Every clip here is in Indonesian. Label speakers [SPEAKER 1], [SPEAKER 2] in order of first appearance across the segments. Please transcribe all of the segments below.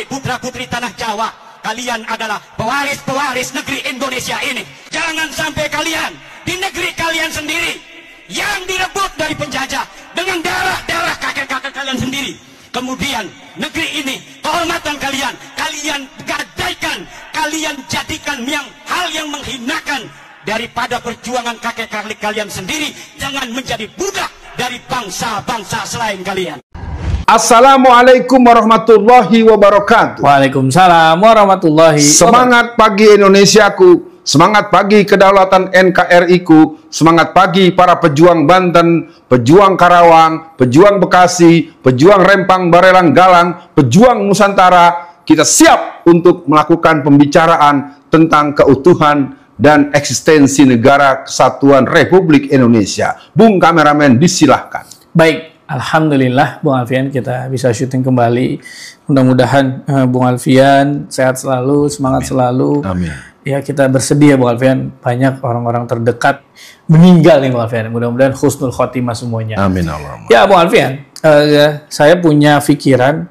[SPEAKER 1] Wahai putra-putri tanah Jawa, kalian adalah pewaris-pewaris negeri Indonesia ini. Jangan sampai kalian di negeri kalian sendiri yang direbut dari penjajah dengan darah-darah kakek-kakek kalian sendiri. Kemudian negeri ini, kehormatan kalian, kalian gadaikan, kalian jadikan hal yang menghinakan. Daripada perjuangan kakek-kakek kalian sendiri, jangan menjadi budak dari bangsa-bangsa selain kalian.
[SPEAKER 2] Assalamualaikum warahmatullahi wabarakatuh.
[SPEAKER 3] Waalaikumsalam warahmatullahi wabarakatuh.
[SPEAKER 2] Semangat pagi Indonesiaku, semangat pagi kedaulatan NKRI-ku, semangat pagi para pejuang Banten, pejuang Karawang, pejuang Bekasi, pejuang Rempang, Barelang, Galang, pejuang Nusantara. Kita siap untuk melakukan pembicaraan tentang keutuhan dan eksistensi negara kesatuan Republik Indonesia. Bung kameramen, disilahkan.
[SPEAKER 3] Baik, alhamdulillah Bung Alfian kita bisa syuting kembali. Mudah-mudahan Bung Alfian sehat selalu, semangat selalu.
[SPEAKER 2] Amin.
[SPEAKER 3] Ya, kita bersedia Bung Alfian, banyak orang-orang terdekat meninggal nih Bung Alfian. Mudah-mudahan husnul khotimah semuanya.
[SPEAKER 2] Amin Allah.
[SPEAKER 3] Ya Bung Alfian, saya punya pikiran.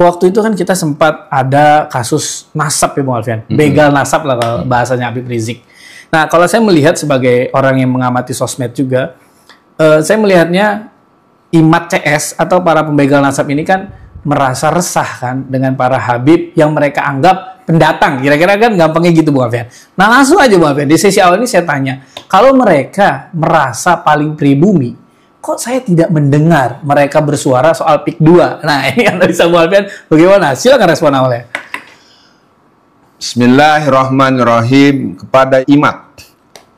[SPEAKER 3] Waktu itu kan kita sempat ada kasus nasab ya Bung Alfian. Begal nasab lah kalau bahasanya Habib Rizik. Nah, kalau saya melihat sebagai orang yang mengamati sosmed juga, saya melihatnya Imat CS atau para pembegal nasab ini kan merasa resah kan dengan para Habib yang mereka anggap pendatang. Kira-kira kan gampangnya gitu Bung Alfian. Nah, langsung aja Bung Alfian, di sesi awal ini saya tanya, kalau mereka merasa paling pribumi, kok saya tidak mendengar mereka bersuara soal PIK 2? Nah, ini analisa Bung Alfian bagaimana? Silakan respon awalnya.
[SPEAKER 2] Bismillahirrahmanirrahim. Kepada Imat,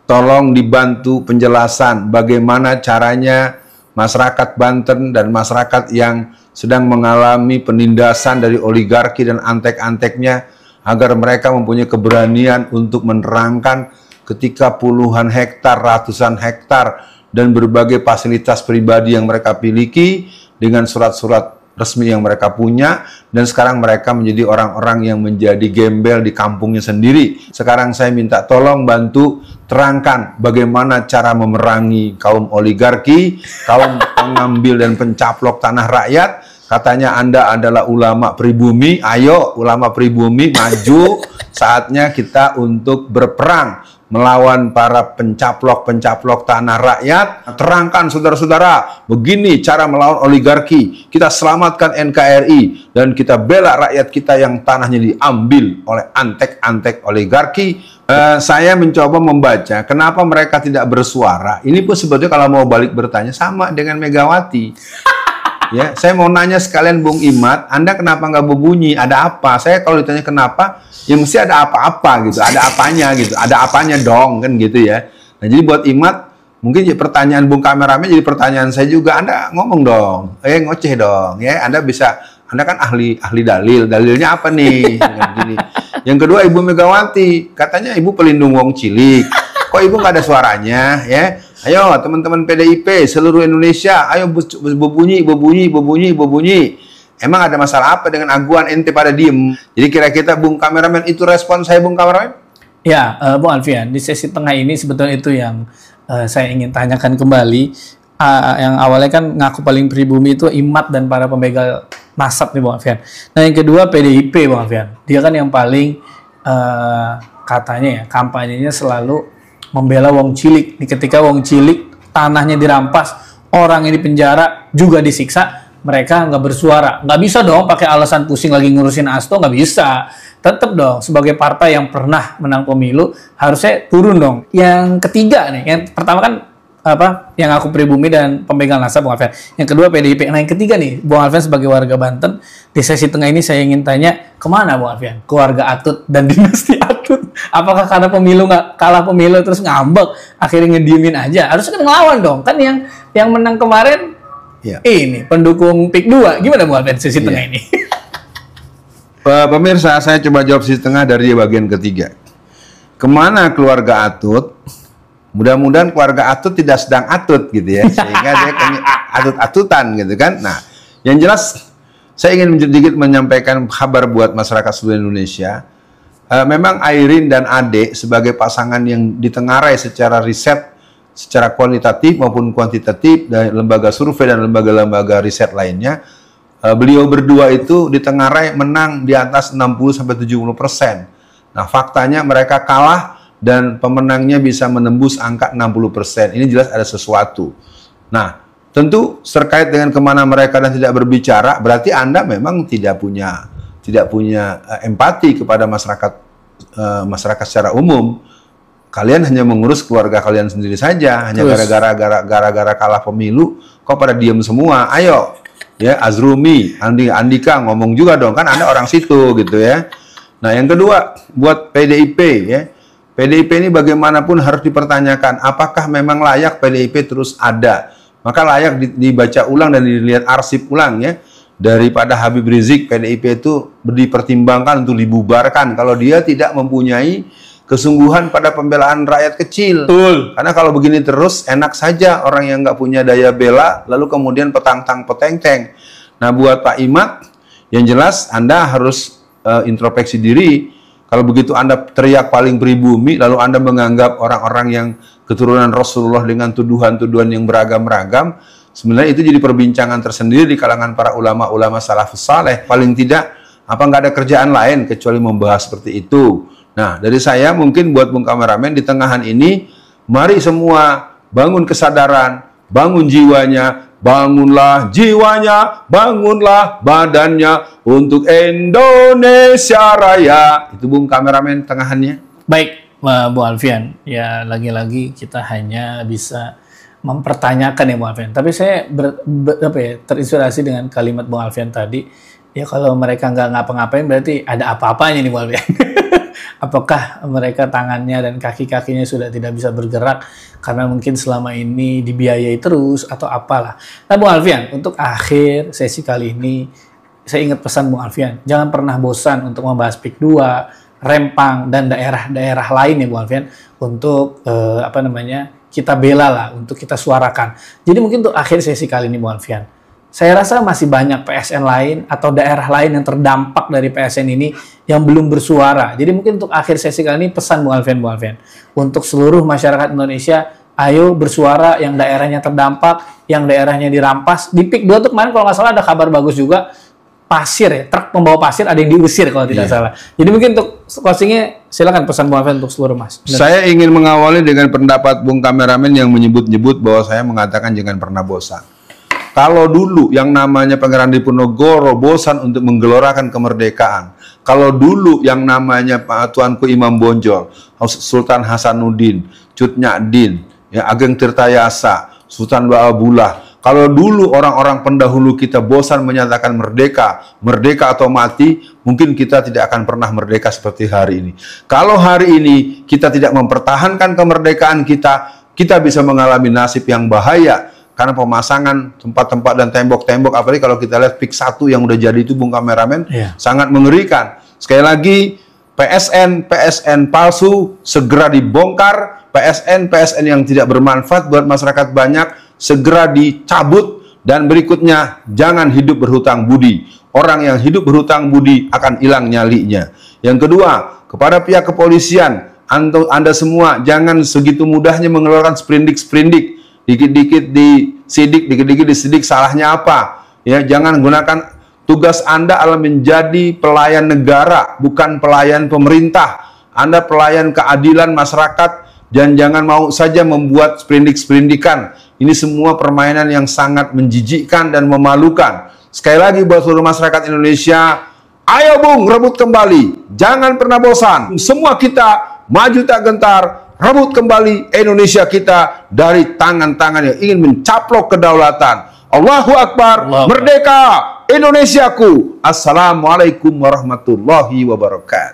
[SPEAKER 2] tolong dibantu penjelasan bagaimana caranya masyarakat Banten dan masyarakat yang sedang mengalami penindasan dari oligarki dan antek-anteknya agar mereka mempunyai keberanian untuk menerangkan ketika puluhan hektar, ratusan hektar dan berbagai fasilitas pribadi yang mereka miliki dengan surat-surat resmi yang mereka punya, dan sekarang mereka menjadi orang-orang yang menjadi gembel di kampungnya sendiri. Sekarang saya minta tolong bantu terangkan bagaimana cara memerangi kaum oligarki, kaum pengambil dan pencaplok tanah rakyat. Katanya Anda adalah ulama pribumi, ayo ulama pribumi maju, saatnya kita untuk berperang melawan para pencaplok-pencaplok tanah rakyat. Terangkan saudara-saudara, begini cara melawan oligarki. Kita selamatkan NKRI dan kita bela rakyat kita yang tanahnya diambil oleh antek-antek oligarki. Saya mencoba membaca kenapa mereka tidak bersuara. Ini pun sebetulnya kalau mau balik bertanya sama dengan Megawati. Ya, saya mau nanya sekalian Bung Imat, Anda kenapa nggak berbunyi? Ada apa? Saya kalau ditanya kenapa, ya mesti ada apa-apa gitu, ada apanya gitu, ada apanya dong kan gitu ya. Nah jadi buat Imat, mungkin pertanyaan Bung kameramen jadi pertanyaan saya juga. Anda ngomong dong, ngoceh dong, ya. Anda bisa, Anda kan ahli dalilnya apa nih? Gini. Yang kedua Ibu Megawati, katanya Ibu pelindung wong cilik. Kok Ibu nggak ada suaranya, ya? Ayo teman-teman PDIP seluruh Indonesia, ayo berbunyi. Emang ada masalah apa dengan aguan ente pada diem? Jadi kira-kira Bung kameramen itu respon saya Bung kameramen?
[SPEAKER 3] Ya, Bung Alfian, di sesi tengah ini sebetulnya itu yang saya ingin tanyakan kembali. Yang awalnya kan ngaku paling pribumi itu Imat dan para pembegal nasab nih Bung Alfian. Nah yang kedua PDIP Bung Alfian, dia kan yang paling katanya ya kampanyenya selalu membela wong cilik. Ketika wong cilik tanahnya dirampas, orang yang dipenjara juga disiksa, mereka nggak bersuara. Nggak bisa dong pakai alasan pusing lagi ngurusin Asto, nggak bisa. Tetap dong sebagai partai yang pernah menang pemilu harusnya turun dong. Yang ketiga nih, yang pertama kan yang aku pribumi dan pembegal nasab Bung Alfian. Yang kedua PDIP. Nah yang ketiga nih Bung Alfian sebagai warga Banten, di sesi tengah ini saya ingin tanya kemana Bung Alfian? Keluarga Atut dan dinasti Atut. Apakah karena pemilu kalah pemilu terus ngambek akhirnya ngediemin aja? Harusnya kan ngelawan dong. Kan yang menang kemarin ini pendukung PIK 2. Gimana Bung Alfian sesi tengah ini?
[SPEAKER 2] Pemirsa, saya coba jawab sesi tengah dari bagian ketiga. Kemana keluarga Atut? Mudah-mudahan keluarga Atut tidak sedang atut gitu ya, sehingga dia atut-atutan gitu kan. Nah, yang jelas saya ingin sedikit menyampaikan kabar buat masyarakat seluruh Indonesia. Memang Airin dan Ade sebagai pasangan yang ditengarai secara riset, secara kualitatif maupun kuantitatif dari lembaga survei dan lembaga-lembaga riset lainnya, beliau berdua itu di Tenggarai menang di atas 60-70%. Nah, faktanya mereka kalah dan pemenangnya bisa menembus angka 60%. Ini jelas ada sesuatu. Nah, tentu terkait dengan kemana mereka dan tidak berbicara, berarti Anda memang tidak punya empati kepada masyarakat secara umum. Kalian hanya mengurus keluarga kalian sendiri saja, hanya gara-gara kalah pemilu, kok pada diem semua. Ayo, ya Azrumi, Andika ngomong juga dong, kan Anda orang situ gitu ya. Nah, yang kedua buat PDIP ya. PDIP ini bagaimanapun harus dipertanyakan, apakah memang layak PDIP terus ada? Maka layak dibaca ulang dan dilihat arsip ulang ya. Daripada Habib Rizik, PDIP itu dipertimbangkan untuk dibubarkan kalau dia tidak mempunyai kesungguhan pada pembelaan rakyat kecil.
[SPEAKER 3] Betul.
[SPEAKER 2] Karena kalau begini terus, enak saja orang yang nggak punya daya bela, lalu kemudian petang-peteng. Nah, buat Pak Imad, yang jelas Anda harus introspeksi diri. Kalau begitu Anda teriak paling pribumi, lalu Anda menganggap orang-orang yang keturunan Rasulullah dengan tuduhan-tuduhan yang beragam-ragam, sebenarnya itu jadi perbincangan tersendiri di kalangan para ulama-ulama salafus saleh. Paling tidak, apa nggak ada kerjaan lain kecuali membahas seperti itu. Nah, dari saya mungkin buat Bung Kameramen di tengahan ini, mari semua bangun kesadaran, bangun jiwanya, bangunlah jiwanya, bangunlah badannya untuk Indonesia Raya. Itu Bung Kameramen tengahannya.
[SPEAKER 3] Baik, Bu Alfian. Ya, lagi-lagi kita hanya bisa mempertanyakan ya Bu Alfian. Tapi saya terinspirasi dengan kalimat Bung Alfian tadi. Ya, kalau mereka nggak ngapa-ngapain berarti ada apa-apanya nih Bu Alfian. Apakah mereka tangannya dan kaki-kakinya sudah tidak bisa bergerak karena mungkin selama ini dibiayai terus atau apalah. Nah, Bung Alfian, untuk akhir sesi kali ini, saya ingat pesan Bung Alfian, jangan pernah bosan untuk membahas PIK 2, Rempang, dan daerah-daerah lain ya Bung Alfian, untuk kita bela lah, untuk kita suarakan. Jadi mungkin untuk akhir sesi kali ini Bung Alfian, saya rasa masih banyak PSN lain atau daerah lain yang terdampak dari PSN ini yang belum bersuara. Jadi mungkin untuk akhir sesi kali ini pesan Bung Alfian, untuk seluruh masyarakat Indonesia, ayo bersuara yang daerahnya terdampak, yang daerahnya dirampas. Di PIK 2 tuh kemarin kalau nggak salah ada kabar bagus juga, pasir ya, truk pembawa pasir ada yang diusir kalau tidak salah. Jadi mungkin untuk closingnya silakan pesan Bung Alfian untuk seluruh mas.
[SPEAKER 2] Saya ingin mengawali dengan pendapat Bung Kameramen yang menyebut-nyebut bahwa saya mengatakan jangan pernah bosan. Kalau dulu yang namanya Pangeran Diponegoro bosan untuk menggelorakan kemerdekaan. Kalau dulu yang namanya Tuanku Imam Bonjol, Sultan Hasanuddin, Cut Nyak-din, ya, Ageng Tirtayasa, Sultan Ba'abullah. Kalau dulu orang-orang pendahulu kita bosan menyatakan merdeka atau mati, mungkin kita tidak akan pernah merdeka seperti hari ini. Kalau hari ini kita tidak mempertahankan kemerdekaan kita bisa mengalami nasib yang bahaya. Karena pemasangan tempat-tempat dan tembok-tembok, apalagi kalau kita lihat PIK 1 yang udah jadi itu Bung Kameramen, sangat mengerikan. Sekali lagi, PSN palsu segera dibongkar, PSN yang tidak bermanfaat buat masyarakat banyak segera dicabut, dan berikutnya jangan hidup berhutang budi. Orang yang hidup berhutang budi akan hilang nyalinya. Yang kedua, kepada pihak kepolisian, Anda semua jangan segitu mudahnya mengeluarkan sprindik. Dikit-dikit disidik, dikit-dikit disidik, salahnya apa? Ya, jangan gunakan tugas Anda adalah menjadi pelayan negara, bukan pelayan pemerintah. Anda pelayan keadilan masyarakat, dan jangan mau saja membuat sprindik-sprindikan. Ini semua permainan yang sangat menjijikkan dan memalukan. Sekali lagi buat seluruh masyarakat Indonesia, ayo Bung, rebut kembali. Jangan pernah bosan. Semua kita maju tak gentar. Rebut kembali Indonesia kita dari tangan-tangan yang ingin mencaplok kedaulatan. Allahu Akbar, merdeka Indonesiaku. Assalamualaikum warahmatullahi wabarakatuh.